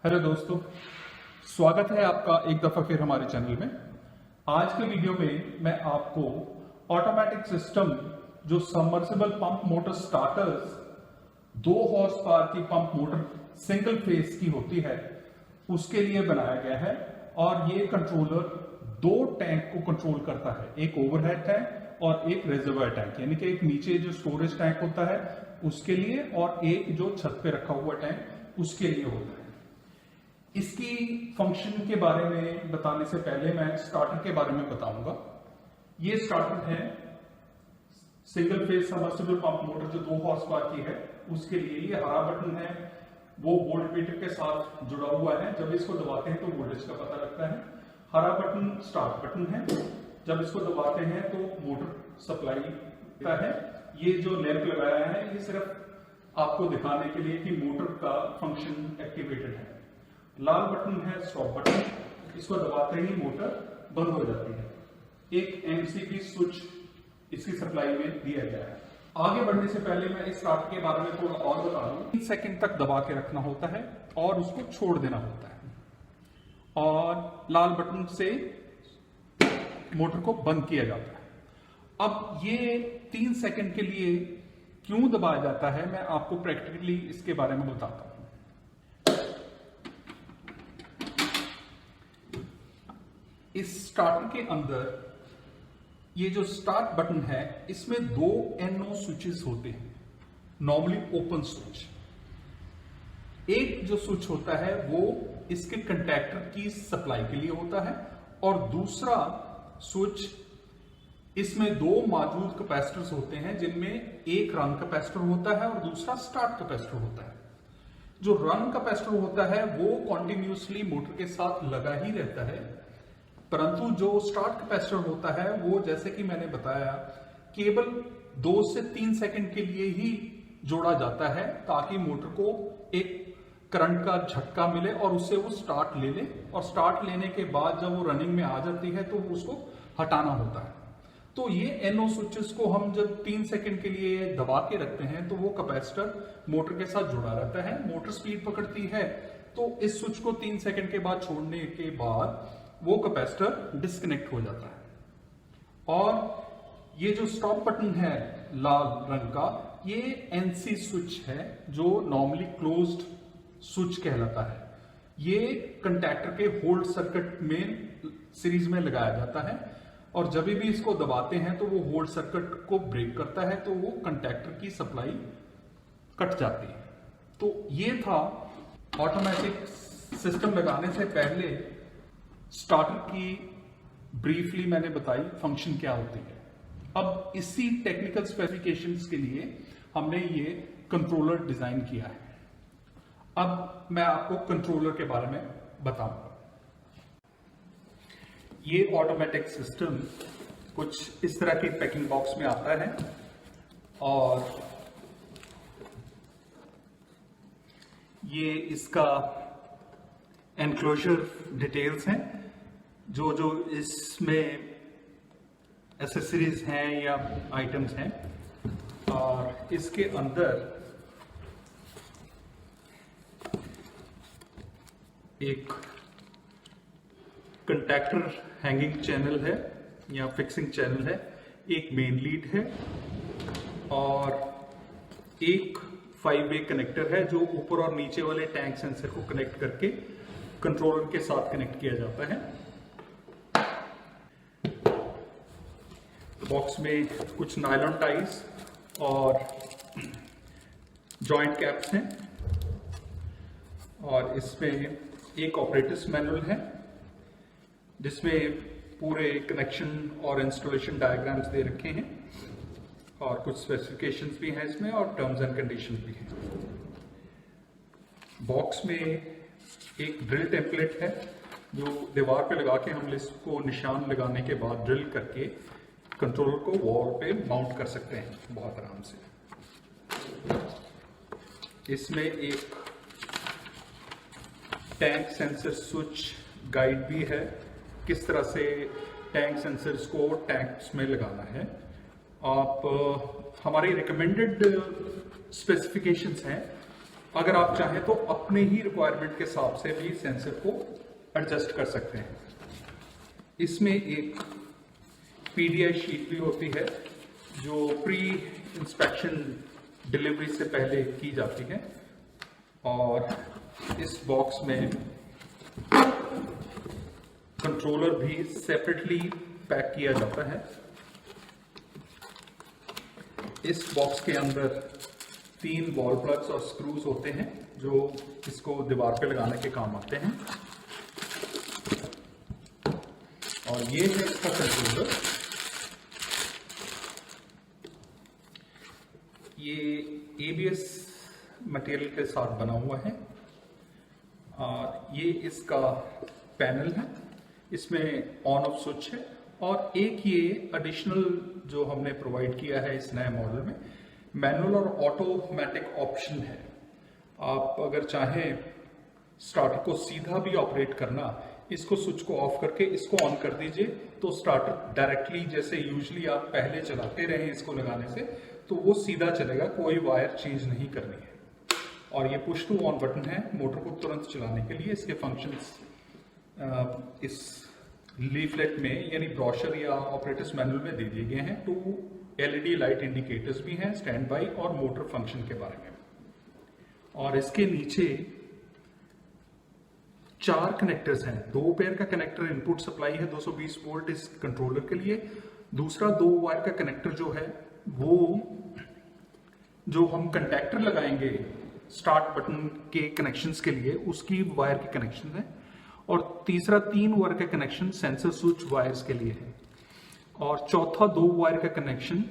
Hello दोस्तों, स्वागत है आपका एक दफा फिर हमारे चैनल में। आज के वीडियो में मैं आपको ऑटोमेटिक सिस्टम जो submersible pump motor starters 2 horse power की पंप मोटर सिंगल फेज की होती है उसके लिए बनाया गया है। और ये कंट्रोलर 2 टैंक को कंट्रोल करता है, एक ओवरहेड टैंक और एक रिजर्वायर टैंक, यानी कि एक नीचे जो स्टोरेज टैंक होता है उसके लिए और एक जो छत पे रखा हुआ टैंक उसके लिए होता है। इसकी फंक्शन के बारे में बताने से पहले मैं स्टार्टर के बारे में बताऊंगा। ये स्टार्टर है single phase submersible pump motor जो 2 हॉर्स पावर की है उसके लिए। ये हरा बटन है, वो वोल्टमीटर के साथ जुड़ा हुआ है। जब इसको दबाते हैं तो वोल्टेज का पता लगता है। हरा बटन स्टार्ट बटन है, जब इसको दबाते हैं तो मोटर सप्लाई देता है। ये जो लैंप लगाया है ये सिर्फ आपको दिखाने के लिए कि मोटर का फंक्शन एक्टिवेटेड है। लाल बटन है स्टॉप बटन, इसको दबाते ही मोटर बंद हो जाती है। एक एमसीबी स्विच इसकी सप्लाई में दिया गया है। आगे बढ़ने से पहले मैं इस स्टार्ट के बारे में थोड़ा और बता दूं। 3 सेकंड तक दबा के रखना होता है और उसको छोड़ देना होता है और लाल बटन से मोटर को बंद किया जाता है। अब ये 3 सेकंड के लिए क्यों दबाया जाता है मैं आपको प्रैक्टिकली इसके बारे में बताता हूं। इस स्टार्टर के अंदर ये जो स्टार्ट बटन है इसमें 2 NO स्विचेस होते हैं, नॉर्मली ओपन स्विच। एक जो स्विच होता है वो इसके कंटैक्टर की सप्लाई के लिए होता है और दूसरा स्विच इसमें 2 मौजूद कैपेसिटर्स होते हैं जिनमें एक रन कैपेसिटर होता है और दूसरा स्टार्ट कैपेसिटर होता है। जो रन कैपेसिटर होता है वो कॉन्टिन्यूसली मोटर के साथ लगा ही रहता है, परंतु जो स्टार्ट कैपेसिटर होता है वो जैसे कि मैंने बताया केवल 2 से 3 सेकंड के लिए ही जोड़ा जाता है ताकि मोटर को एक करंट का झटका मिले और उससे वो स्टार्ट ले ले, और स्टार्ट लेने के बाद जब वो रनिंग में आ जाती है तो उसको हटाना होता है। तो ये NO स्विचेस को हम जब 3 सेकंड के लिए दबा के रखते हैं तो वो कैपेसिटर मोटर के साथ जुड़ा रहता है। मोटर स्पीड पकड़ती है तो इस स्विच को 3 सेकंड के बाद छोड़ने के बाद वो कैपेसिटर डिस्कनेक्ट हो जाता है। और ये जो स्टॉप बटन है लाल रंग का, ये NC स्विच है जो नॉर्मली क्लोज्ड स्विच कहलाता है। ये कंटैक्टर के होल्ड सर्किट में सीरीज में लगाया जाता है और जब भी इसको दबाते हैं तो वो होल्ड सर्किट को ब्रेक करता है तो वो कंटैक्टर की सप्लाई कट जाती है। तो ये था ऑटोमेटिक सिस्टम लगाने से पहले स्टार्टर की ब्रीफली मैंने बताई फंक्शन क्या होती है। अब इसी टेक्निकल स्पेसिफिकेशंस के लिए हमने ये कंट्रोलर डिजाइन किया है। अब मैं आपको कंट्रोलर के बारे में बताऊंगा। ये ऑटोमेटिक सिस्टम कुछ इस तरह के पैकिंग बॉक्स में आता है और ये इसका एनक्लोजर डिटेल्स हैं, जो जो इसमें एसेसरीज हैं या आइटम्स हैं। और इसके अंदर एक कंटैक्टर हैंगिंग चैनल है या फिक्सिंग चैनल है, एक मेन लीड है और एक 5-वे कनेक्टर है जो ऊपर और नीचे वाले टैंक सेंसर को कनेक्ट करके कंट्रोलर के साथ कनेक्ट किया जाता है। बॉक्स में कुछ नायलॉन टाइज और जॉइंट कैप्स हैं और इसमें एक ऑपरेटर्स मैनुअल है जिसमें पूरे कनेक्शन और इंस्टॉलेशन डायग्राम्स दे रखे हैं और कुछ स्पेसिफिकेशंस भी हैं इसमें और टर्म्स एंड कंडीशंस भी हैं। बॉक्स में एक ड्रिल टेम्पलेट है जो दीवार पे लगा के हम इसको निशान लगाने के बाद ड्रिल करके कंट्रोलर को वॉल पे माउंट कर सकते हैं बहुत आराम से। इसमें एक टैंक सेंसर स्विच गाइड भी है, किस तरह से टैंक सेंसर्स को टैंक्स में लगाना है। आप हमारी रिकमेंडेड स्पेसिफिकेशंस हैं अगर आप चाहें तो अपने ही रिक्वायरमेंट के हिसाब से भी सेंसर को एडजस्ट कर सकते हैं। इसमें एक पीडीआई शीट भी होती है जो प्री इंस्पेक्शन डिलीवरी से पहले की जाती है, और इस बॉक्स में कंट्रोलर भी सेपरेटली पैक किया जाता है। इस बॉक्स के अंदर 3 बॉल प्लग्स और स्क्रूज होते हैं जो इसको दीवार पे लगाने के काम आते हैं, और ये है इसका कंट्रोलर। ये ABS मटेरियल के साथ बना हुआ है, और ये इसका पैनल है, इसमें ऑन ऑफ स्विच है, और एक ये एडिशनल जो हमने प्रोवाइड किया है इस नए मॉडल में, मैनुअल और ऑटोमेटिक ऑप्शन है। आप अगर चाहें स्टार्टर को सीधा भी ऑपरेट करना, इसको स्विच को ऑफ करके इसको ऑन कर दीजिए तो स्टार्टर डायरेक्टली, जैसे यूजुअली आप पहले चलाते रहे इसको लगाने से, तो वो सीधा चलेगा, कोई वायर चेंज नहीं करनी है। और ये पुश टू ऑन बटन है मोटर को तुरंत चलाने के लिए। इसके फंक्शंस इस लीफलेट में यानी ब्रोशर या ऑपरेटर्स मैनुअल में दे दिए गए हैं। 2 LED लाइट इंडिकेटर्स भी हैं स्टैंड बाई और मोटर फंक्शन के बारे में। और इसके नीचे 4 कनेक्टर्स हैं। 2 पेयर का कनेक्टर इनपुट सप्लाई है 220 वोल्ट इस कंट्रोलर के लिए। दूसरा 2 वायर का कनेक्टर जो है वो जो हम कंटैक्टर लगाएंगे स्टार्ट बटन के कनेक्शंस के लिए, उसकी वायर के कनेक्शन है। और तीसरा 3 वायर का कनेक्शन सेंसर स्विच वायर्स के लिए है। और चौथा 2 वायर का कनेक्शन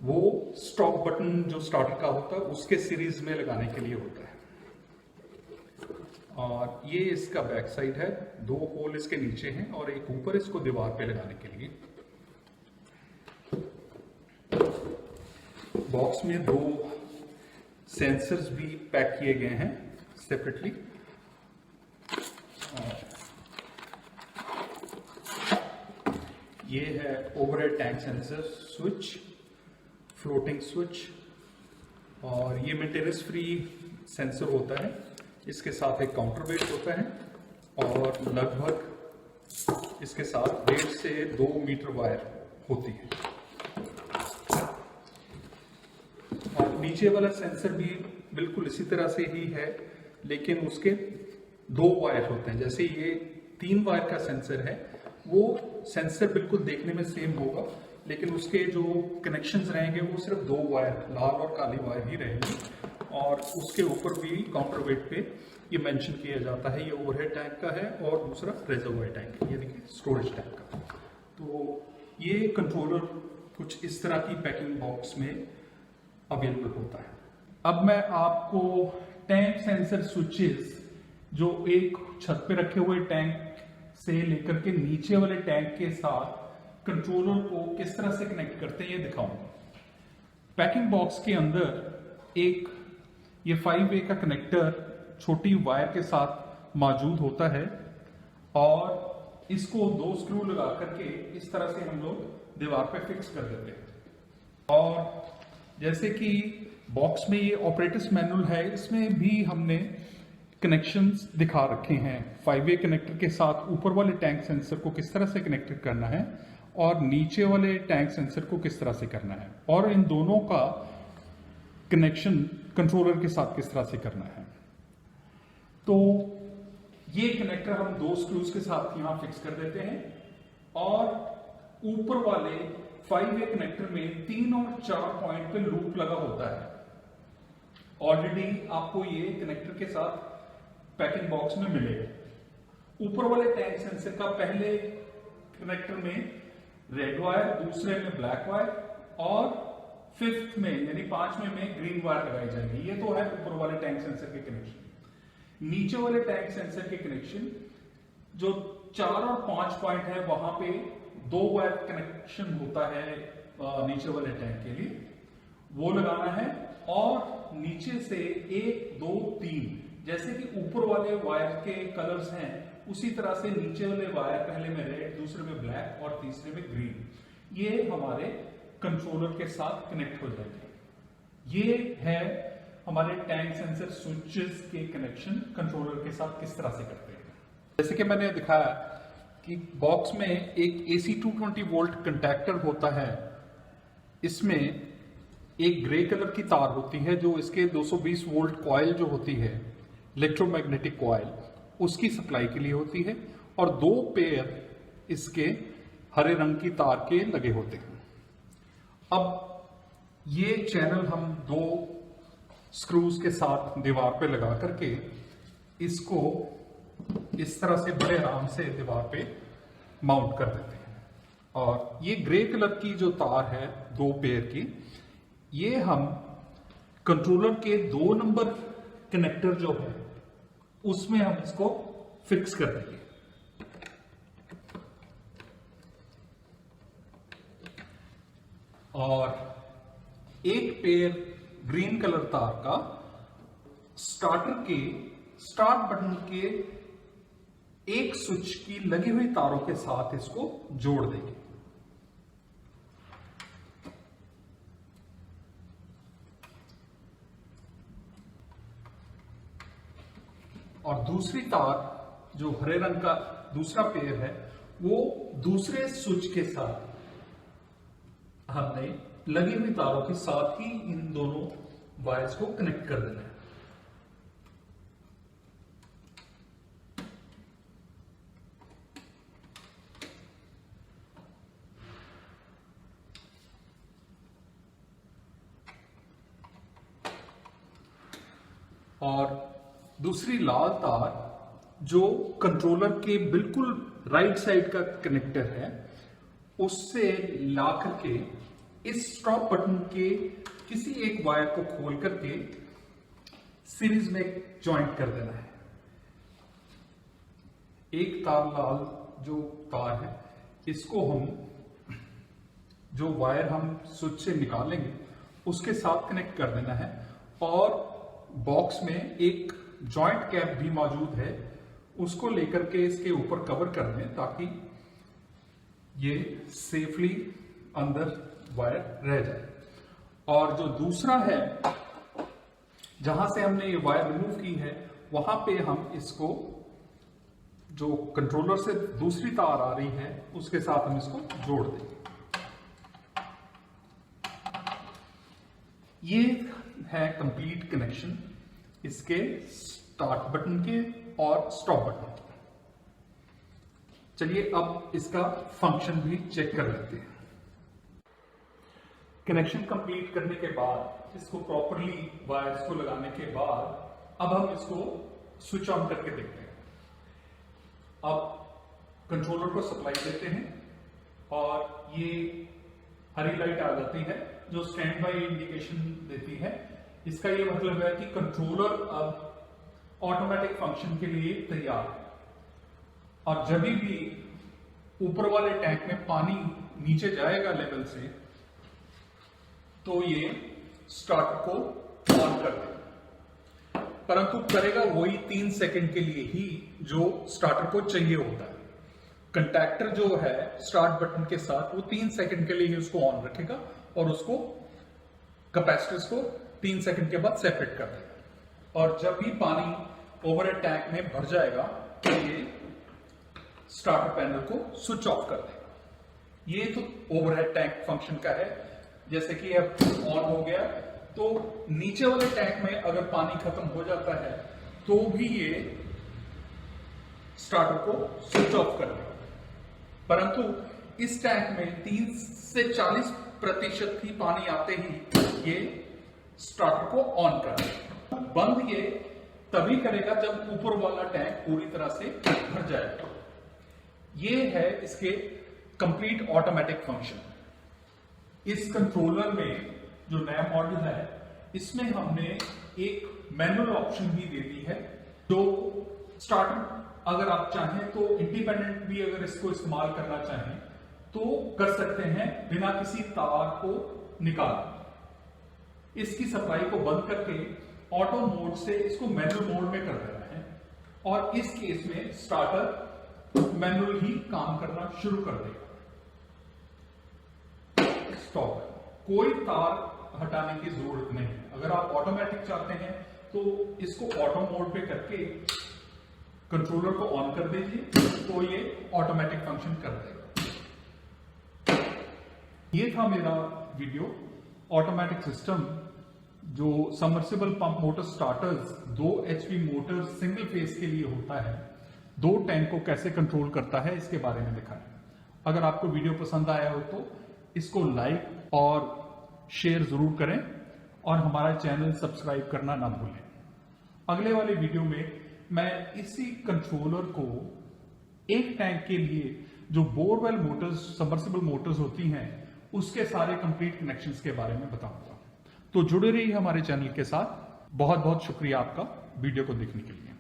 वो स्टॉप बटन जो स्टार्टर का होता है उसके सीरीज में लगाने के लिए होता है। और ये इसका बैक साइड है। 2 होल इसके नीचे हैं और एक ऊपर इसको दीवार पे लगाने के लिए। बॉक्स में 2 सेंसर्स भी पैक किए गए हैं सेपरेटली। ये है overhead tank sensor switch, floating switch, और ये मेंटेनेंस फ्री सेंसर होता है। इसके साथ एक काउंटर वेट होता है और लगभग इसके साथ 1.5 से 2 मीटर वायर होती है। और नीचे वाला सेंसर भी बिल्कुल इसी तरह से ही है, लेकिन उसके 2 वायर होते हैं। जैसे ये 3 वायर का सेंसर है, वो सेंसर बिल्कुल देखने में सेम होगा, लेकिन उसके जो कनेक्शंस रहेंगे वो सिर्फ 2 वायर, लाल और काली वायर ही रहेंगी। और उसके ऊपर भी काउंटर वेट पे ये मेंशन किया जाता है, ये ओवरहेड टैंक का है और दूसरा रिजर्वॉयर टैंक है, यानी कि स्टोरेज टैंक का। तो ये कंट्रोलर कुछ इस तरह की पैकिंग बॉक्स में अवेलेबल होता है। अब मैं आपको टैंक सेंसर स्विचेस जो एक छत पे रखे हुए टैंक से लेकर के नीचे वाले टैंक के साथ कंट्रोलर को किस तरह से कनेक्ट करते हैं ये दिखाऊंगा। पैकिंग बॉक्स के अंदर एक ये 5 वे का कनेक्टर छोटी वायर के साथ मौजूद होता है, और इसको 2 स्क्रू लगा करके इस तरह से हम लोग दीवार पे फिक्स कर देते हैं। और जैसे कि बॉक्स में ये ऑपरेटर्स मैनुअल है, इसमें भी हमने कनेक्शंस दिखा रखे हैं। 5 वे कनेक्टर के साथ ऊपर वाले टैंक सेंसर को किस तरह से कनेक्ट करना है और नीचे वाले टैंक सेंसर को किस तरह से करना है, और इन दोनों का कनेक्शन कंट्रोलर के साथ किस तरह से करना है। तो ये कनेक्टर हम 2 स्क्रूज के साथ यहां फिक्स कर देते हैं, और ऊपर वाले 5 वे कनेक्टर में 3 और 4 पॉइंट पे लूप लगा होता है। ऑलरेडी आपको ये कनेक्टर के साथ पैकिंग बॉक्स में मिलेगा। ऊपर वाले टैंक सेंसर का पहले कनेक्टर में रेड वायर, दूसरे में ब्लैक वायर, और 5th में यानी 5वें में ग्रीन वायर लगाई जाएगी। ये तो है ऊपर वाले टैंक सेंसर के कनेक्शन। नीचे वाले टैंक सेंसर के कनेक्शन जो 4 और 5 पॉइंट है, वहां पे 2 वायर कनेक्शन होता है नीचे वाले टैंक के लिए, वो लगाना है। और नीचे से 1, 2, 3 जैसे कि ऊपर वाले वायर के कलर्स हैं, उसी तरह से नीचे वाले वायर पहले में रेड, दूसरे में ब्लैक और तीसरे में ग्रीन, ये हमारे कंट्रोलर के साथ कनेक्ट हो जाएंगे। ये है हमारे टैंक सेंसर स्विचेस के कनेक्शन कंट्रोलर के साथ किस तरह से करते हैं। जैसे कि मैंने दिखाया कि बॉक्स में एक AC 220 वोल्ट कंटैक्टर होता है, इसमें एक ग्रे कलर की तार होती है जो इसके 220 वोल्ट कॉइल जो होती है, इलेक्ट्रोमैग्नेटिक कॉइल, उसकी सप्लाई के लिए होती है, और 2 पेयर इसके हरे रंग की तार के लगे होते हैं। अब ये चैनल हम 2 स्क्रूज के साथ दीवार पे लगा करके इसको इस तरह से बड़े आराम से दीवार पे माउंट कर देते हैं। और ये ग्रे कलर की जो तार है 2 पेयर की, ये हम कंट्रोलर के 2 नंबर कनेक्टर जो है उसमें हम इसको फिक्स कर देंगे। और एक पेयर ग्रीन कलर तार का स्टार्टर के स्टार्ट बटन के एक स्विच की लगी हुई तारों के साथ इसको जोड़ देंगे। और दूसरी तार जो हरे रंग का दूसरा पेयर है वो दूसरे स्विच के साथ हमने लगी हुई तारों के साथ ही इन दोनों वायर्स को कनेक्ट कर देना है। और दूसरी लाल तार जो कंट्रोलर के बिल्कुल राइट साइड का कनेक्टर है, उससे ला करके इस स्टॉप बटन के किसी एक वायर को खोल करके सीरीज में जॉइंट कर देना है। एक तार लाल जो तार है, इसको हम जो वायर हम स्विच से निकालेंगे उसके साथ कनेक्ट कर देना है। और बॉक्स में एक जॉइंट कैप भी मौजूद है, उसको लेकर के इसके ऊपर कवर कर दें ताकि ये सेफली अंदर वायर रह जाए। और जो दूसरा है जहां से हमने ये वायर रिमूव की है, वहां पे हम इसको जो कंट्रोलर से दूसरी तार आ रही है उसके साथ हम इसको जोड़ देंगे। ये है कंप्लीट कनेक्शन इसके स्टार्ट बटन के और स्टॉप बटन के। चलिए अब इसका फंक्शन भी चेक कर लेते हैं। कनेक्शन कंप्लीट करने के बाद, इसको प्रॉपरली वायर्स को लगाने के बाद, अब हम इसको स्विच ऑन करके देखते हैं। अब कंट्रोलर को सप्लाई देते हैं और ये हरी लाइट आ जाती है जो स्टैंड बाय इंडिकेशन देती है। इसका ये मतलब है कि कंट्रोलर अब ऑटोमेटिक फंक्शन के लिए तैयार है। और जब भी ऊपर वाले टैंक में पानी नीचे जाएगा लेवल से, तो ये स्टार्टर को ऑन कर देगा, परंतु करेगा वही 3 सेकंड के लिए ही जो स्टार्टर को चाहिए होता है। कंटैक्टर जो है स्टार्ट बटन के साथ, वो 3 सेकंड के लिए ही उसको ऑन रखेगा और उसको कैपेसिटर्स को 3 सेकंड के बाद सेपरेट कर देगा। और जब भी पानी ओवरहेड टैंक में भर जाएगा तो ये स्टार्टर पैनल को स्विच ऑफ कर देगा। ये तो ओवरहेड टैंक फंक्शन का है। जैसे कि अब ऑन हो गया तो नीचे वाले टैंक में अगर पानी खत्म हो जाता है तो भी ये स्टार्टर को स्विच ऑफ कर देगा। परंतु इस टैंक में 30 से 40% ही पानी आते ही ये स्टार्टर को ऑन कर देगा। बंद ये तभी करेगा जब ऊपर वाला टैंक पूरी तरह से भर जाएगा। ये है इसके कंप्लीट ऑटोमेटिक फंक्शन। इस कंट्रोलर में जो नया मॉडल है, इसमें हमने एक मैनुअल ऑप्शन भी दे दी है, जो स्टार्टर अगर आप चाहें तो इंडिपेंडेंट भी अगर इसको इस्तेमाल करना चाहें तो कर सकते हैं बिना किसी तार को निकाल। इसकी सप्लाई को बंद करके ऑटो मोड से इसको मैनुअल मोड में कर देना है और इस केस में स्टार्टर मैनुअल ही काम करना शुरू कर देगा। स्टॉप। कोई तार हटाने की जरूरत नहीं है। अगर आप ऑटोमेटिक चाहते हैं तो इसको ऑटो मोड पे करके कंट्रोलर को ऑन कर दीजिए तो ये ऑटोमेटिक फंक्शन कर देगा। ये था मेरा वीडियो ऑटोमेटिक सिस्टम जो submersible pump motor starters 2 HP motor single phase के लिए होता है, 2 टैंक को कैसे कंट्रोल करता है इसके बारे में दिखाया। अगर आपको वीडियो पसंद आया हो तो इसको लाइक और शेयर जरूर करें और हमारा चैनल सब्सक्राइब करना ना भूलें। अगले वाले वीडियो में मैं इसी कंट्रोलर को एक टैंक के लिए जो बोरवेल मोटर्स सबमर्सिबल मोटर्स होती हैं उसके सारे कंप्लीट कनेक्शंस के बारे में बताऊंगा। तो जुड़े रहिए हमारे चैनल के साथ। बहुत बहुत शुक्रिया आपका वीडियो को देखने के लिए।